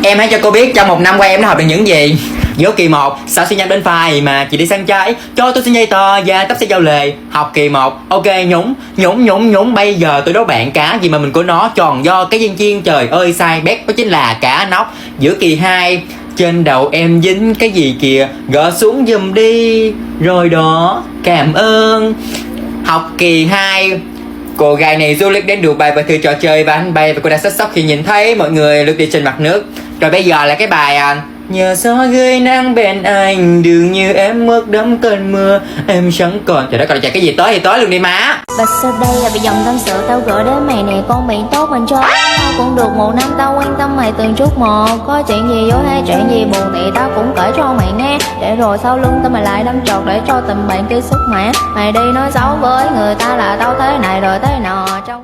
Em hãy cho cô biết trong một năm qua em đã học được những gì. Giữa kỳ 1, sao suy nhanh bên phải mà chị đi sang trái, cho tôi xin dây tờ và tóc sẽ giao lề. Học kỳ 1, ok nhúng. Bây giờ tôi đố bạn cá gì mà mình của nó tròn do cái viên chiên, trời ơi sai bét, đó chính là cá nóc. Giữa kỳ 2, trên đầu em dính cái gì kìa, gỡ xuống giùm đi. Rồi đó, cảm ơn. Học kỳ 2, cô gái này du lịch đến Dubai và thử trò chơi bắn bay và cô đã rất sốc khi nhìn thấy mọi người lướt đi trên mặt nước. Rồi bây giờ là cái bài nhờ gió gửi nắng bên anh, dường như em mướt đẫm cơn mưa, em chẳng còn. Trời đất, còn chạy cái gì tới thì tới luôn đi má. Và sau đây là dòng tâm sự tao gửi đến mày nè, con miệng tốt mình cho cũng được một năm, tao quan tâm mày từng chút một. Có chuyện gì vui hay chuyện gì buồn thì tao cũng kể cho mày nghe, để rồi sau lưng tao mày lại đâm chọt để cho tình bạn kia sức mẻ. Mày đi nói xấu với người ta là tao thế này rồi thế nọ trong